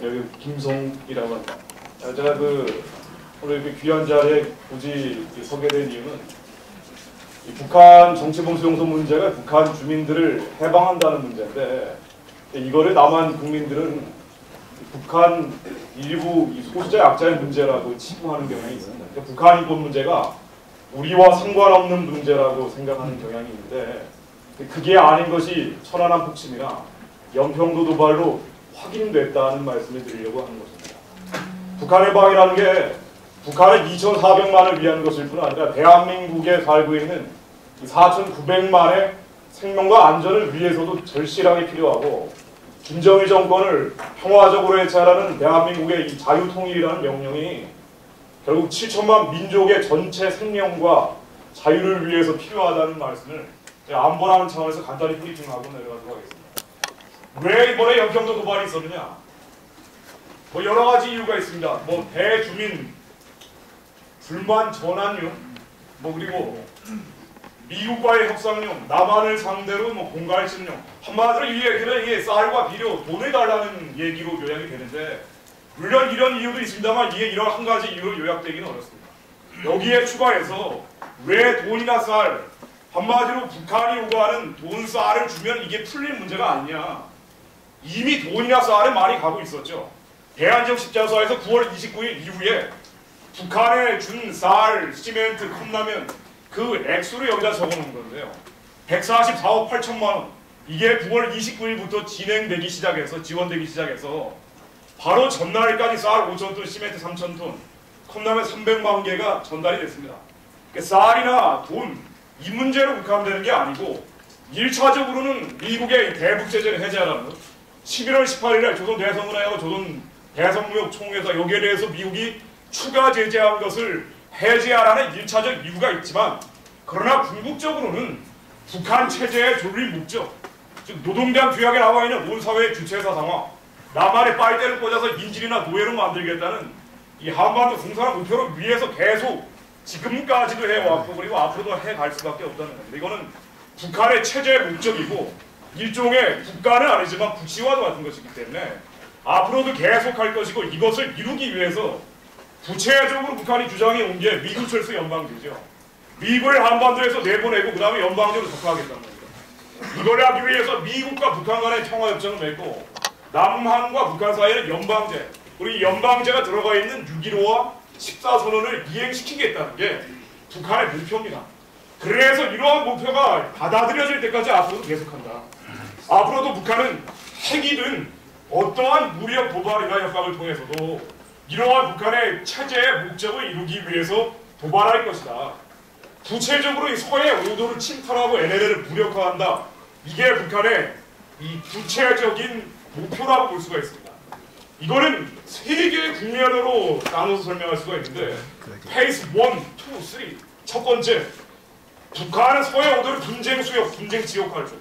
여기 김성이라고 합니다. 제가 오늘 이렇게 귀한 자리에 굳이 서게 된 이유는 이 북한 정치범 수용소 문제가 북한 주민들을 해방한다는 문제인데, 이거를 남한 국민들은 북한 일부 소수자 약자의 문제라고 치부하는 경향이 있습니다. 그러니까 북한 인권 문제가 우리와 상관없는 문제라고 생각하는 경향이 있는데, 그게 아닌 것이 천안함 폭침이나 연평도 도발로 확인됐다는 말씀을 드리려고 하는 것입니다. 북한 해방이라는 게 북한의 2,400만을 위한 것일 뿐 아니라 대한민국에 살고 있는 4,900만의 생명과 안전을 위해서도 절실하게 필요하고, 김정일 정권을 평화적으로 해체하라는 대한민국의 이 자유통일이라는 명령이 결국 7천만 민족의 전체 생명과 자유를 위해서 필요하다는 말씀을 안보라는 차원에서 간단히 브리핑하고 내려가도록 하겠습니다. 왜 이번에 연평도 도발이 있었느냐? 여러 가지 이유가 있습니다. 대주민 불만 전환용, 그리고 미국과의 협상용, 남한을 상대로 공갈침용, 한마디로 이 얘기는 이게 쌀과 비료, 돈을 달라는 얘기로 요약이 되는데, 물론 이런 이유도 있습니다만 이게 이런 한 가지 이유로 요약되기는 어렵습니다. 여기에 추가해서 왜 돈이나 쌀, 한마디로 북한이 요구하는 돈, 쌀을 주면 이게 풀릴 문제가 아니냐. 이미 돈이나 쌀에 많이 가고 있었죠. 대한지역 십자수에서 9월 29일 이후에 북한에 준 쌀, 시멘트, 컵라면 그 액수를 여기다 적어놓은 건데요. 144억 8천만 원. 이게 9월 29일부터 진행되기 시작해서, 지원되기 시작해서 바로 전날까지 쌀 5,000톤, 시멘트 3,000톤, 컵라면 300만 개가 전달이 됐습니다. 쌀이나 돈, 이 문제로 국한되는 게 아니고 1차적으로는 미국의 대북제재를 해제하라는 것. 11월 18일에 조선 대성은회하고 조선 대성무역 총회에서 여기에 대해서 미국이 추가 제재한 것을 해제하라는 1차적 이유가 있지만, 그러나 궁극적으로는 북한 체제의 졸린 목적, 즉 노동당 규약에 나와 있는 온 사회의 주체사 상황, 남한의 빨대를 꽂아서 인질이나 노예로 만들겠다는 이 한반도 공산화 목표를 위해서 계속 지금까지도 해왔고, 그리고 앞으로도 해갈 수밖에 없다는 겁니다. 이거는 북한의 체제의 목적이고 일종의 국가는 아니지만 국시와도 같은 것이기 때문에 앞으로도 계속 할 것이고, 이것을 이루기 위해서 구체적으로 북한이 주장해 온 게 미군 철수 연방제죠. 미군을 한반도에서 내보내고 그 다음에 연방제로 접근하겠다는 겁니다. 이걸 하기 위해서 미국과 북한 간의 평화협정을 맺고 남한과 북한 사이에는 연방제, 그리고 이 연방제가 들어가 있는 6.15와 14선언을 이행시키겠다는 게 북한의 목표입니다. 그래서 이러한 목표가 받아들여질 때까지 앞으로도 계속한다. 앞으로도 북한은 핵이든 어떠한 무력 도발이나 협박을 통해서도 이러한 북한의 체제의 목적을 이루기 위해서 도발할 것이다. 구체적으로 이 서해 5도를 침탈하고 NLL을 무력화한다. 이게 북한의 이 구체적인 목표라고 볼 수가 있습니다. 이거는 세 개의 국면으로 나눠서 설명할 수가 있는데, 페이스 1, 2, 3. 첫 번째, 북한은 서해 5도를 분쟁 수역, 분쟁 지역화를 줘.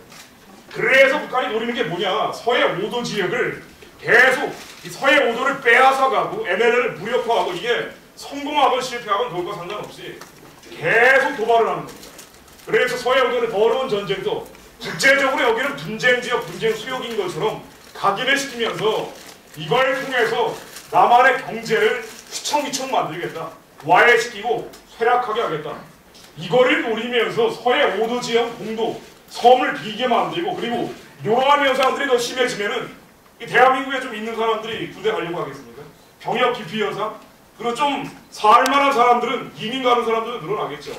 그래서 북한이 노리는 게 뭐냐? 서해 5도 지역을 계속 이 서해 5도를 빼앗아가고 NLL을 무력화하고, 이게 성공하건 실패하건 그것과 상관없이 계속 도발을 하는 겁니다. 그래서 서해 5도는 더러운 전쟁도 국제적으로 여기는 분쟁 지역, 분쟁 수역인 것처럼 각인을 시키면서 이걸 통해서 남한의 경제를 휘청휘청 만들겠다. 와해시키고 쇠락하게 하겠다. 이거를 노리면서 서해 5도 지역 공도, 섬을 비게 만들고, 그리고 이러한 현상들이 더 심해지면은 이 대한민국에 좀 있는 사람들이 군대 가려고 하겠습니까? 병역 기피 현상? 그리고 좀 살만한 사람들은, 이민 가는 사람들은 늘어나겠죠.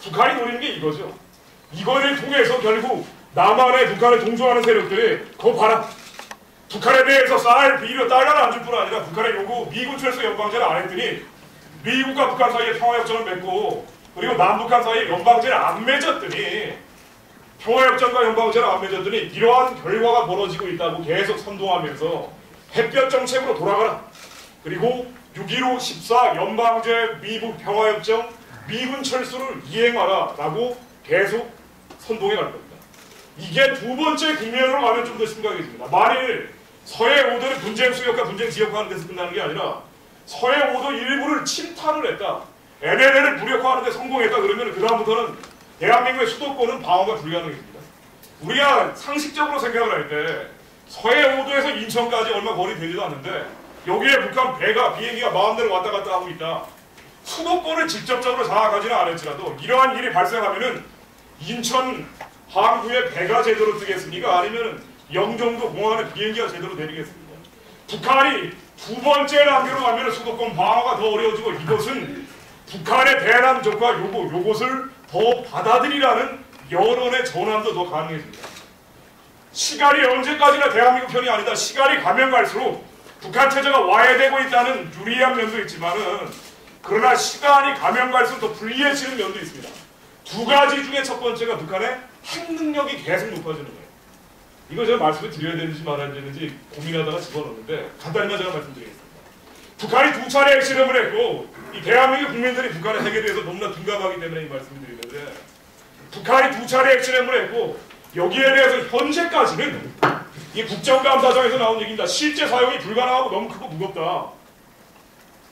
북한이 노리는 게 이거죠. 이거를 통해서 결국 남한에 북한을 동조하는 세력들이 그거 봐라. 북한에 대해서 쌀, 비료, 달러를 안 줄 뿐 아니라 북한의 요구, 미군 철수 연방제를 안 했더니 미국과 북한 사이에 평화협정을 맺고, 그리고 남북한 사이에 연방제를 안 맺었더니, 평화협정과 연방제를 안 맺었더니 이러한 결과가 벌어지고 있다고 계속 선동하면서 햇볕 정책으로 돌아가라. 그리고 6.15, 14, 연방제, 미국 평화협정, 미군 철수를 이행하라 라고 계속 선동해 갈 겁니다. 이게 두 번째 국면으로 가면 좀 더 심각해집니다. 만일 서해 5도를 분쟁 수역과 분쟁 지역화하는 데서 끝나는 게 아니라 서해 5도 일부를 침탈을 했다. NLL을 무력화하는 데 성공했다. 그러면 그 다음부터는 대한민국의 수도권은 방어가 불가능해집니다. 우리가 상식적으로 생각을 할 때 서해 5도에서 인천까지 얼마 거리 되지도 않는데 여기에 북한 비행기가 마음대로 왔다 갔다 하고 있다. 수도권을 직접적으로 장악하지는 않을지라도 이러한 일이 발생하면은 인천 항구에 배가 제대로 뜨겠습니까? 아니면 영종도 공항에 비행기가 제대로 내리겠습니까? 북한이 두 번째 단계로 가면 수도권 방어가 더 어려워지고 이것은 북한의 대남적과 요것을 더 받아들이라는 여론의 전환도 더 가능해집니다. 시간이 언제까지나 대한민국 편이 아니다. 시간이 가면 갈수록 북한 체제가 와해되고 있다는 유리한 면도 있지만은 그러나 시간이 가면 갈수록 더 불리해지는 면도 있습니다. 두 가지 중에 첫 번째가 북한의 핵 능력이 계속 높아지는 거예요. 이거 제가 말씀을 드려야 되는지 말아야 되는지 고민하다가 집어넣는데 간단히만 제가 말씀드리겠습니다. 북한이 두 차례 핵실험을 했고 이 대한민국 국민들이 북한의 핵에 대해서 너무나 둔감하기 때문에 이 말씀을 드리는데 북한이 두 차례 핵실험을 했고 여기에 대해서 현재까지는 이 국정감사장에서 나온 얘기입니다. 실제 사용이 불가능하고 너무 크고 무겁다.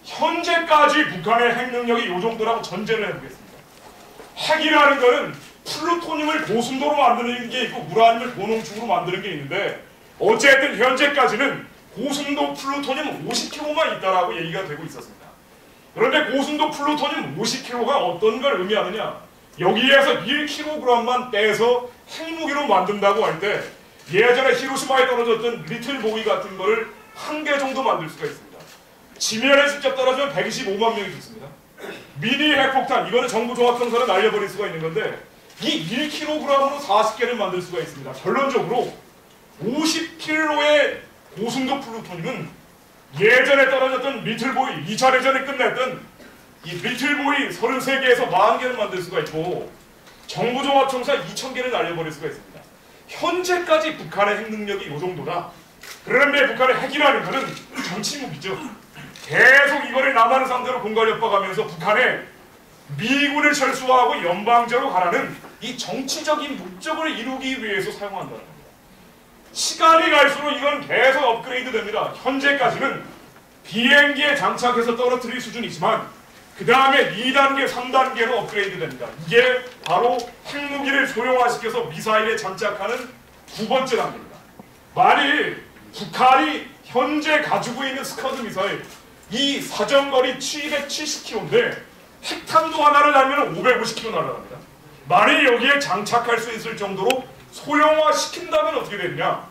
현재까지 북한의 핵 능력이 이 정도라고 전제를 해보겠습니다. 핵이라는 것은 플루토늄을 고순도로 만드는 게 있고 우라늄을 고농축으로 만드는 게 있는데 어쨌든 현재까지는 고순도 플루토늄 50kg만 있다라고 얘기가 되고 있었습니다. 그런데 고순도 플루토늄 50kg가 어떤 걸 의미하느냐? 여기에서 1kg만 떼서 핵무기로 만든다고 할 때 예전에 히로시마에 떨어졌던 리틀 보이 같은 거를 한 개 정도 만들 수가 있습니다. 지면에 직접 떨어지면 125만 명이 죽습니다. 미니 핵폭탄, 이거는 정부 종합청사를 날려버릴 수가 있는 건데 이 1kg으로 40개를 만들 수가 있습니다. 결론적으로 50kg의 고순도 플루토늄은 예전에 떨어졌던 리틀보이, 2차 대전에 끝냈던 이 리틀보이 33개에서 40개를 만들 수가 있고 정부 종합청사 2000개를 날려버릴 수가 있습니다. 현재까지 북한의 핵 능력이 이 정도다. 그런데 북한의 핵이라는 것은 정치무기죠. 계속 이거를 남한을 상대로 공갈 협박하면서 북한의 미군을 철수하고 연방제로 가라는 이 정치적인 목적을 이루기 위해서 사용한다는 겁니다. 시간이 갈수록 이건 계속 업그레이드 됩니다. 현재까지는 비행기에 장착해서 떨어뜨릴 수준이지만 그 다음에 2단계, 3단계로 업그레이드 됩니다. 이게 바로 핵무기를 소형화시켜서 미사일에 장착하는 두 번째 단계입니다. 만일 북한이 현재 가지고 있는 스커드 미사일 이 사정거리 770km인데 핵탄두 하나를 달면 550km 날아갑니다. 만일 여기에 장착할 수 있을 정도로 소형화시킨다면 어떻게 되느냐?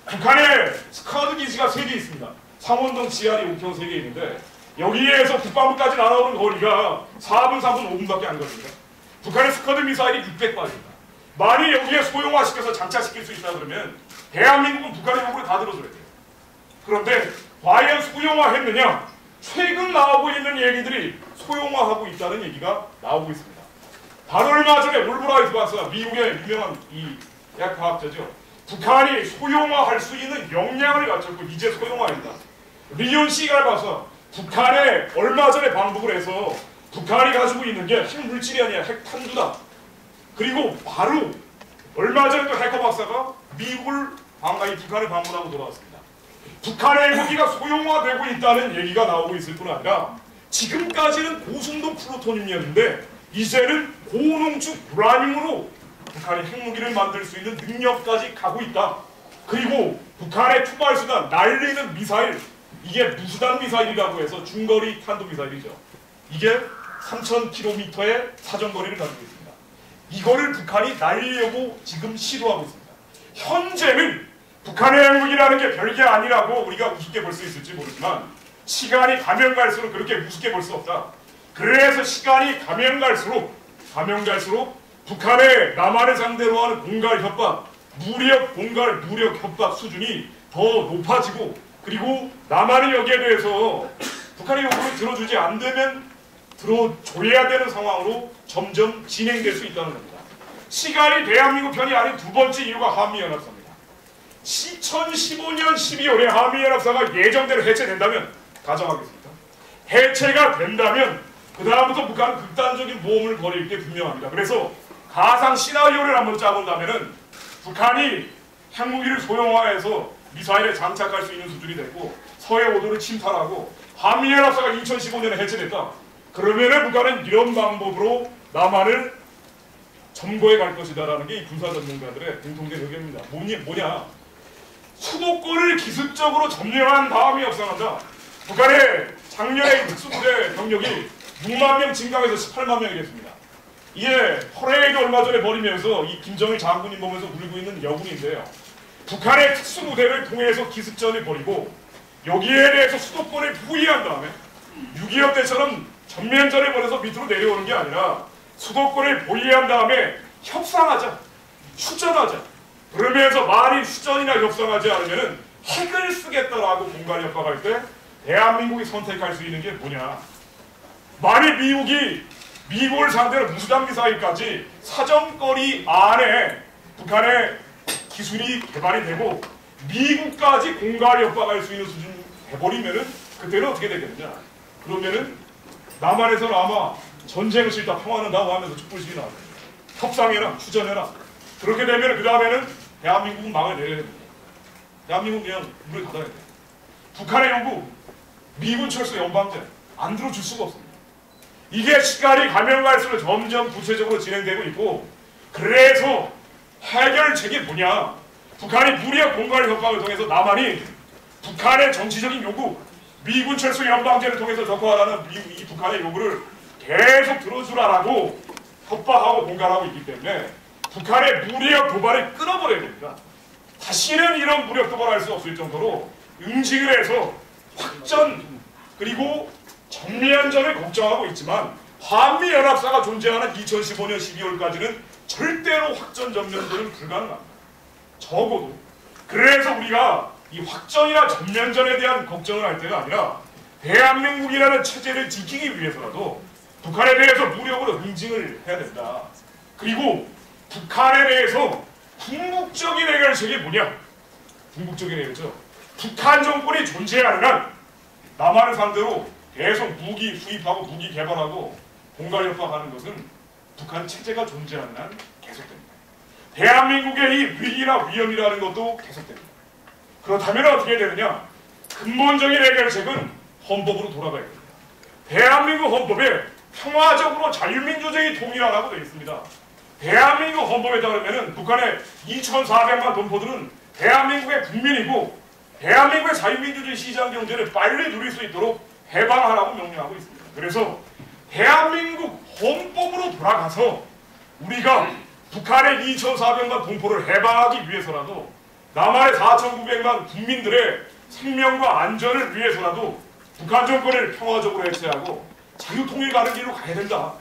북한의 스커드 기지가 3개 있습니다. 상원동, 지하리, 옥평 3개 있는데 여기에서 국방부까지 날아오는 거리가 4분, 3분, 5분밖에 안 걸립니다. 북한의 스커드 미사일이 600발입니다. 만일 여기에 소형화시켜서 장착시킬 수 있다 그러면 대한민국은 북한의 요구를 다 들어줘야 돼요. 그런데 과연 소형화했느냐? 최근 나오고 있는 얘기들이 소형화하고 있다는 얘기가 나오고 있습니다. 바로 얼마 전에 올브라이트 박사, 미국의 유명한 이 약과학자죠. 북한이 소형화할 수 있는 역량을 갖췄고 이제 소형화한다. 리온 시갈 박사, 북한에 얼마 전에 방북을 해서 북한이 가지고 있는 게 핵물질이 아니라 핵탄두다. 그리고 바로 얼마 전에 또 해커 박사가 북한을 방문하고 돌아왔습니다. 북한의 무기가 소형화되고 있다는 얘기가 나오고 있을 뿐 아니라 지금까지는 고순도 플루토늄이었는데 이제는 고농축 우라늄으로 북한이 핵무기를 만들 수 있는 능력까지 가고 있다. 그리고 북한의 투발수단, 날리는 미사일, 이게 무수단 미사일이라고 해서 중거리 탄도미사일이죠. 이게 3000km의 사정거리를 가지고 있습니다. 이거를 북한이 날리려고 지금 시도하고 있습니다. 현재는 북한의 핵무기라는 게 별게 아니라고 우리가 우습게 볼 수 있을지 모르지만 시간이 가면 갈수록 그렇게 우습게 볼 수 없다. 그래서 시간이 가면 갈수록 북한의 남한을 상대로 하는 공갈 협박, 무력 협박 수준이 더 높아지고 그리고 남한이 여기에 대해서 북한의 요구를 들어주지 않으면 들어줘야 되는 상황으로 점점 진행될 수 있다는 겁니다. 시간이 대한민국 편이 아닌 두 번째 이유가 한미연합사입니다. 2015년 12월에 한미연합사가 예정대로 해체된다면 가정하겠습니다. 해체가 된다면 그 다음부터 북한은 극단적인 모험을 벌일 게 분명합니다. 그래서 가상 시나리오를 한번 짜본다면은 북한이 핵무기를 소형화해서 미사일에 장착할 수 있는 수준이 됐고 서해 오도를 침탈하고 한미연합사가 2015년에 해체됐다. 그러면은 북한은 이런 방법으로 남한을 점거해 갈 것이다라는 게 이 군사 전문가들의 공통된 의견입니다. 뭐냐? 수도권을 기습적으로 점령한 다음에 협상한다. 북한의 작년에 특수부대 병력이 6만 명 증강해서 18만 명이 됐습니다. 이게 퍼레이드 얼마 전에 벌이면서 이 김정일 장군이 보면서 울고 있는 여군인데요. 북한의 특수부대를 통해서 기습전을 벌이고 여기에 대해서 수도권을 포위한 다음에 6.25 때처럼 전면전을 벌여서 밑으로 내려오는 게 아니라 수도권을 포위한 다음에 협상하자, 휴전하자. 그러면서 만일 휴전이나 협상하지 않으면 핵을 쓰겠다라고 공갈 협박할 때 대한민국이 선택할 수 있는 게 뭐냐? 만일 미국을 상대로 무수단 미사일까지 사정거리 안에 북한의 기술이 개발이 되고 미국까지 공갈 협박할 수 있는 수준 해버리면은 그때는 어떻게 되겠느냐? 그러면은 남한에서는 아마 전쟁을 싫다 평화는 나고 하면서 촛불시위 나와요. 협상해라, 휴전해라. 그렇게 되면 그 다음에는 대한민국은 막을 내려야 됩니다. 대한민국은 그냥 물을 닫아야 돼요. 북한의 요구, 미군 철수 연방제 안 들어줄 수가 없습니다. 이게 시간이 가면 갈수록 점점 구체적으로 진행되고 있고 그래서 해결책이 뭐냐? 북한이 무력 공갈 협박을 통해서 남한이 북한의 정치적인 요구, 미군 철수 연방제를 통해서 적화하라는 이 북한의 요구를 계속 들어주라라고 협박하고 공갈하고 있기 때문에 북한의 무력 도발을 끊어버려야 됩니다. 다시는 이런 무력 도발할 수 없을 정도로 응징을 해서 확전 그리고 정면전을 걱정하고 있지만 한미연합사가 존재하는 2015년 12월까지는 절대로 확전 전면전은 불가능합니다. 적어도 그래서 우리가 이 확전이나 전면전에 대한 걱정을 할 때가 아니라 대한민국이라는 체제를 지키기 위해서라도 북한에 대해서 무력으로 응징을 해야 된다. 그리고 북한에 대해서 궁극적인 해결책이 뭐냐? 궁극적인 해결책. 북한 정권이 존재하는 한 남한을 상대로 계속 무기 수입하고 무기 개발하고 공갈 협박하는 것은 북한 체제가 존재하는 한 계속됩니다. 대한민국의 이 위기나 위험이라는 것도 계속됩니다. 그렇다면 어떻게 되느냐? 근본적인 해결책은 헌법으로 돌아가야 됩니다. 대한민국 헌법에 평화적으로 자유민주주의 통일하라고 되어 있습니다. 대한민국 헌법에 따르면 북한의 2,400만 동포들은 대한민국의 국민이고 대한민국의 자유민주주의 시장경제를 빨리 누릴 수 있도록 해방하라고 명령하고 있습니다. 그래서 대한민국 헌법으로 돌아가서 우리가 북한의 2,400만 동포를 해방하기 위해서라도 남한의 4,900만 국민들의 생명과 안전을 위해서라도 북한 정권을 평화적으로 해체하고 자유통일 가는 길로 가야 된다.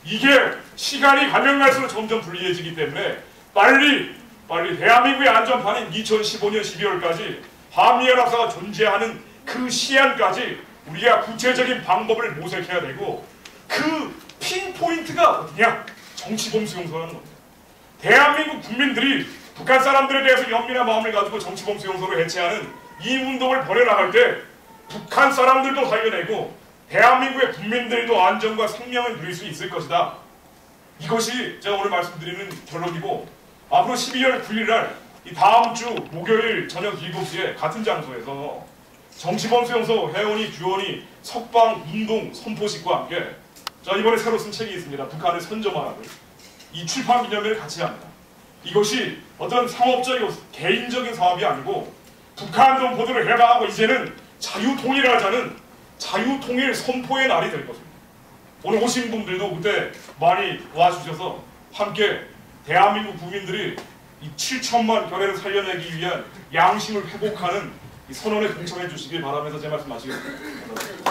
이게 시간이 가면 갈수록 점점 불리해지기 때문에 빨리 대한민국의 안전판인 2015년 12월까지 한미연합사가 존재하는 그 시한까지 우리가 구체적인 방법을 모색해야 되고 그 핀포인트가 어디냐? 정치범수용소라는 겁니다. 대한민국 국민들이 북한 사람들에 대해서 연민한 마음을 가지고 정치범수용소를 해체하는 이 운동을 벌여나갈 때 북한 사람들도 살려내고 대한민국의 국민들도 안전과 생명을 누릴 수 있을 것이다. 이것이 제가 오늘 말씀드리는 결론이고 앞으로 12월 9일 날 이 다음 주 목요일 저녁 7시에 같은 장소에서 정치범수용소 회원이, 주원이, 석방, 운동, 선포식과 함께 자 이번에 새로 쓴 책이 있습니다. 북한을 선점하라고 이 출판 기념회를 같이 합니다. 이것이 어떤 상업적이고 개인적인 사업이 아니고 북한 동포들을 해방하고 이제는 자유통일하자는 자유통일 선포의 날이 될 것입니다. 오늘 오신 분들도 그때 많이 와주셔서 함께 대한민국 국민들이 이 7천만 결의를 살려내기 위한 양심을 회복하는 이 선언에 동참해 주시길 바라면서 제 말씀 마치겠습니다.